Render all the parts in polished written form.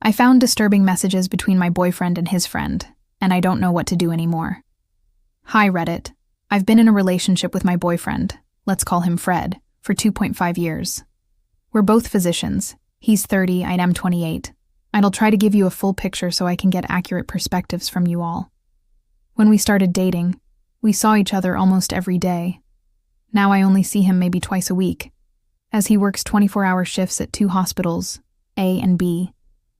I found disturbing messages between my boyfriend and his friend, and I don't know what to do anymore. Hi, Reddit. I've been in a relationship with my boyfriend, let's call him Fred, for 2.5 years. We're both physicians. He's 30, and I'm 28. I'll try to give you a full picture so I can get accurate perspectives from you all. When we started dating, we saw each other almost every day. Now I only see him maybe twice a week, as he works 24-hour shifts at 2 hospitals, A and B,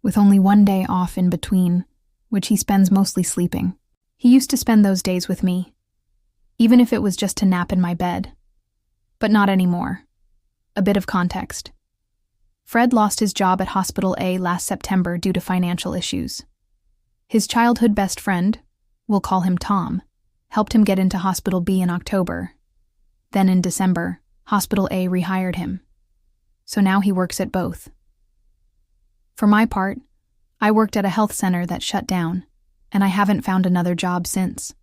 with only 1 day off in between, which he spends mostly sleeping. He used to spend those days with me, even if it was just to nap in my bed. But not anymore. A bit of context. Fred lost his job at Hospital A last September due to financial issues. His childhood best friend, we'll call him Tom, helped him get into Hospital B in October. Then in December, Hospital A rehired him. So now he works at both. For my part, I worked at a health center that shut down, and I haven't found another job since.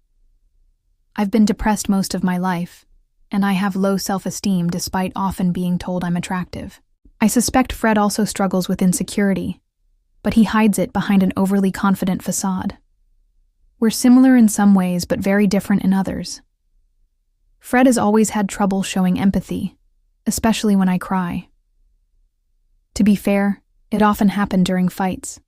I've been depressed most of my life, and I have low self-esteem despite often being told I'm attractive. I suspect Fred also struggles with insecurity, but he hides it behind an overly confident facade. We're similar in some ways, but very different in others. Fred has always had trouble showing empathy, especially when I cry. To be fair, it often happened during fights.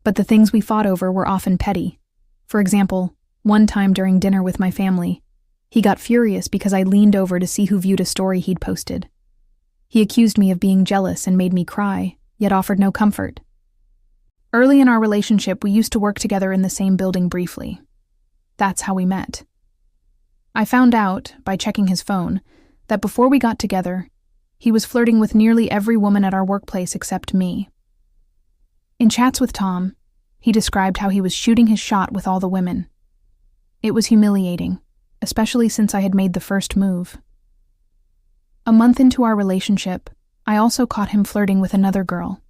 But the things we fought over were often petty. For example, one time during dinner with my family, he got furious because I leaned over to see who viewed a story he'd posted. He accused me of being jealous and made me cry, yet offered no comfort. Early in our relationship, we used to work together in the same building briefly. That's how we met. I found out, by checking his phone, that before we got together, he was flirting with nearly every woman at our workplace except me. In chats with Tom, he described how he was shooting his shot with all the women. It was humiliating, especially since I had made the first move. A month into our relationship, I also caught him flirting with another girl.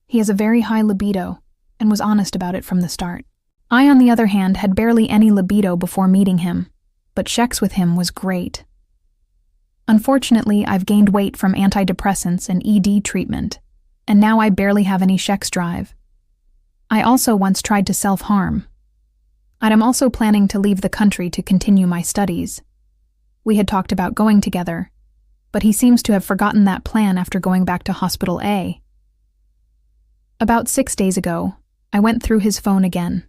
He has a very high libido, and was honest about it from the start. I, on the other hand, had barely any libido before meeting him, but sex with him was great. Unfortunately, I've gained weight from antidepressants and ED treatment, and now I barely have any sex drive. I also once tried to self-harm. I'm also planning to leave the country to continue my studies. We had talked about going together, but he seems to have forgotten that plan after going back to Hospital A. About 6 days ago, I went through his phone again.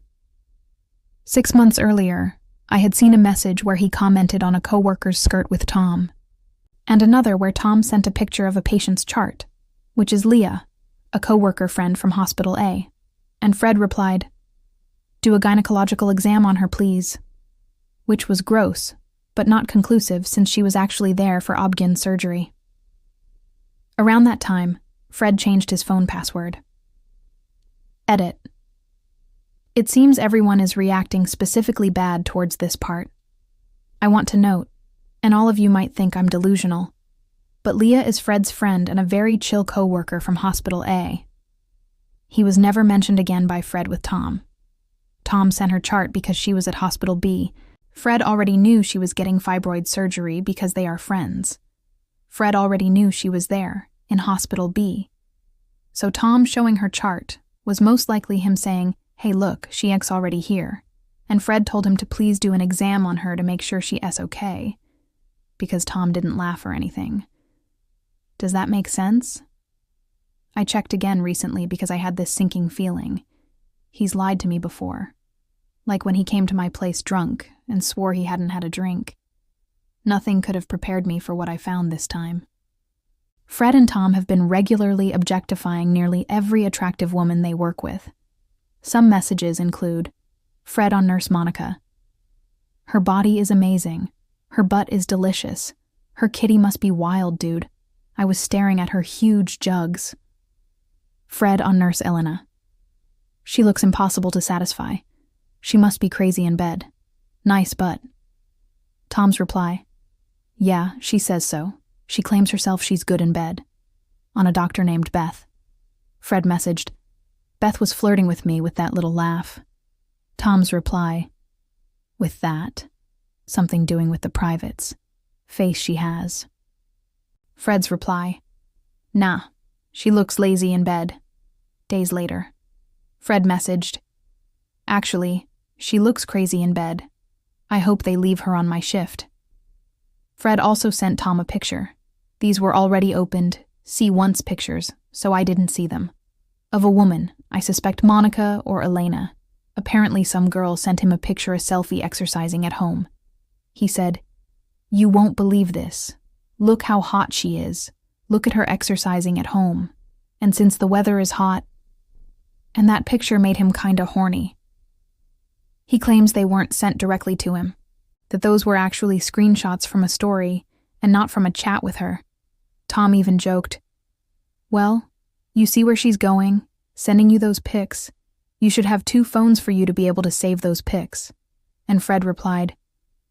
6 months earlier, I had seen a message where he commented on a coworker's skirt with Tom, and another where Tom sent a picture of a patient's chart, which is Leah, a coworker friend from Hospital A, and Fred replied, "Do a gynecological exam on her, please," which was gross, but not conclusive since she was actually there for obgyn surgery. Around that time, Fred changed his phone password. Edit. It seems everyone is reacting specifically bad towards this part. I want to note, and all of you might think I'm delusional, but Leah is Fred's friend and a very chill coworker from Hospital A. He was never mentioned again by Fred with Tom. Tom sent her chart because she was at Hospital B. Fred already knew she was getting fibroid surgery because they are friends. Fred already knew she was there, in Hospital B. So Tom showing her chart was most likely him saying, "Hey look, she's already here," and Fred told him to please do an exam on her to make sure she's okay, because Tom didn't laugh or anything. Does that make sense? I checked again recently because I had this sinking feeling. He's lied to me before. Like when he came to my place drunk and swore he hadn't had a drink. Nothing could have prepared me for what I found this time. Fred and Tom have been regularly objectifying nearly every attractive woman they work with. Some messages include, Fred on Nurse Monica. Her body is amazing. Her butt is delicious. Her kitty must be wild, dude. I was staring at her huge jugs. Fred on Nurse Elena. She looks impossible to satisfy. She must be crazy in bed. Nice butt. Tom's reply. Yeah, she says so. She claims herself she's good in bed. On a doctor named Beth. Fred messaged, Beth was flirting with me with that little laugh. Tom's reply. With that. Something doing with the privates. Face she has. Fred's reply. Nah, she looks lazy in bed. Days later. Fred messaged. Actually, she looks crazy in bed. I hope they leave her on my shift. Fred also sent Tom a picture. These were already opened, see once pictures, so I didn't see them. Of a woman, I suspect Monica or Elena. Apparently some girl sent him a picture of selfie exercising at home. He said, "You won't believe this. Look how hot she is. Look at her exercising at home. And since the weather is hot..." And that picture made him kinda horny. He claims they weren't sent directly to him, that those were actually screenshots from a story and not from a chat with her. Tom even joked, "Well, you see where she's going, sending you those pics. You should have 2 phones for you to be able to save those pics." And Fred replied,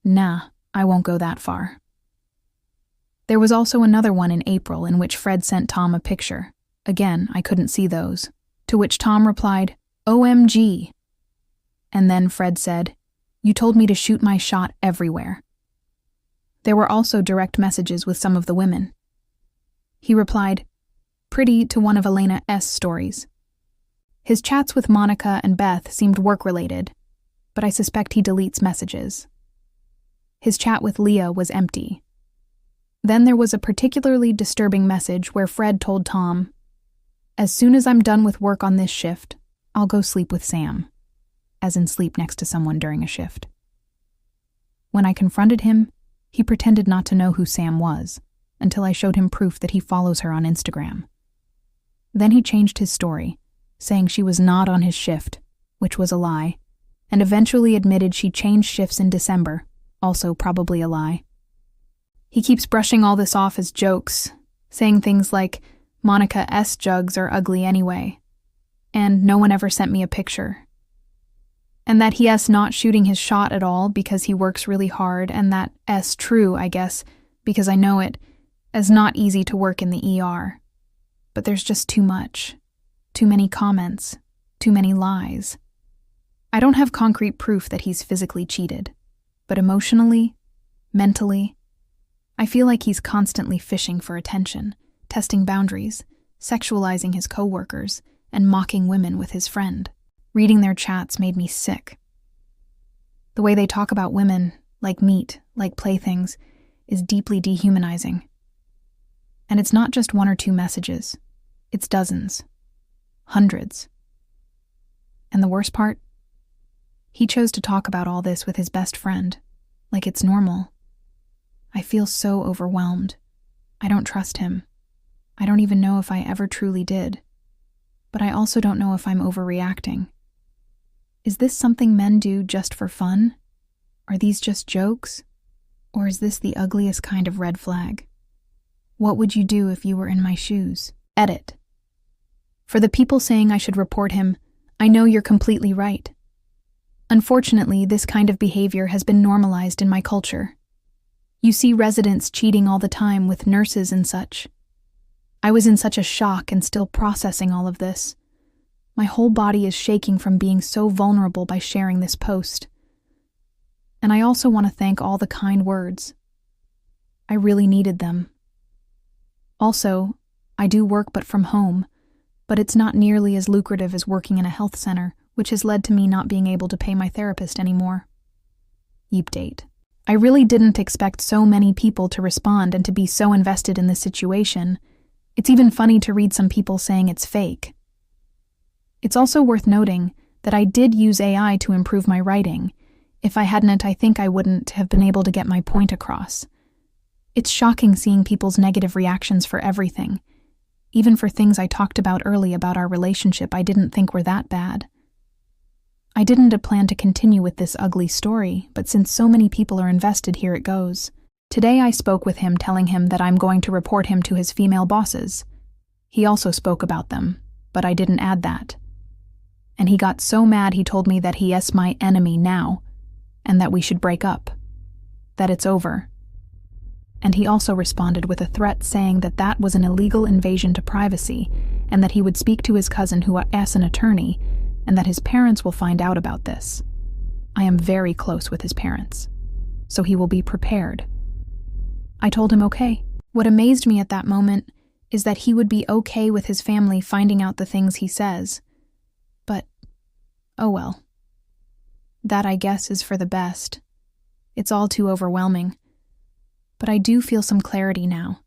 "Nah, I won't go that far." There was also another one in April in which Fred sent Tom a picture. Again, I couldn't see those. To which Tom replied, "OMG." And then Fred said, "You told me to shoot my shot everywhere." There were also direct messages with some of the women. He replied, "Pretty" to one of Elena's stories. His chats with Monica and Beth seemed work-related, but I suspect he deletes messages. His chat with Leah was empty. Then there was a particularly disturbing message where Fred told Tom, "As soon as I'm done with work on this shift, I'll go sleep with Sam," as in sleep next to someone during a shift. When I confronted him, he pretended not to know who Sam was, until I showed him proof that he follows her on Instagram. Then he changed his story, saying she was not on his shift, which was a lie, and eventually admitted she changed shifts in December, also probably a lie. He keeps brushing all this off as jokes, saying things like, "Monica's jugs are ugly anyway," and "No one ever sent me a picture," and that he's not shooting his shot at all because he works really hard, and that's true, I guess, because I know it, as not easy to work in the ER. But there's just too much. Too many comments. Too many lies. I don't have concrete proof that he's physically cheated, but emotionally, mentally, I feel like he's constantly fishing for attention, testing boundaries, sexualizing his coworkers, and mocking women with his friend. Reading their chats made me sick. The way they talk about women, like meat, like playthings, is deeply dehumanizing. And it's not just 1 or 2 messages. It's dozens. Hundreds. And the worst part? He chose to talk about all this with his best friend, like it's normal. I feel so overwhelmed. I don't trust him. I don't even know if I ever truly did. But I also don't know if I'm overreacting. Is this something men do just for fun? Are these just jokes? Or is this the ugliest kind of red flag? What would you do if you were in my shoes? Edit. For the people saying I should report him, I know you're completely right. Unfortunately, this kind of behavior has been normalized in my culture. You see residents cheating all the time with nurses and such. I was in such a shock and still processing all of this. My whole body is shaking from being so vulnerable by sharing this post. And I also want to thank all the kind words. I really needed them. Also, I do work but from home, but it's not nearly as lucrative as working in a health center, which has led to me not being able to pay my therapist anymore. Yeep date. I really didn't expect so many people to respond and to be so invested in this situation. It's even funny to read some people saying it's fake. It's also worth noting that I did use AI to improve my writing. If I hadn't, I think I wouldn't have been able to get my point across. It's shocking seeing people's negative reactions for everything. Even for things I talked about early about our relationship I didn't think were that bad. I didn't plan to continue with this ugly story, but since so many people are invested, here it goes. Today I spoke with him telling him that I'm going to report him to his female bosses. He also spoke about them, but I didn't add that. And he got so mad he told me that he is my enemy now, and that we should break up. That it's over. And he also responded with a threat saying that that was an illegal invasion to privacy, and that he would speak to his cousin who is an attorney, and that his parents will find out about this. I am very close with his parents, so he will be prepared. I told him okay. What amazed me at that moment is that he would be okay with his family finding out the things he says. But Oh well. That, I guess, is for the best. It's all too overwhelming. But I do feel some clarity now.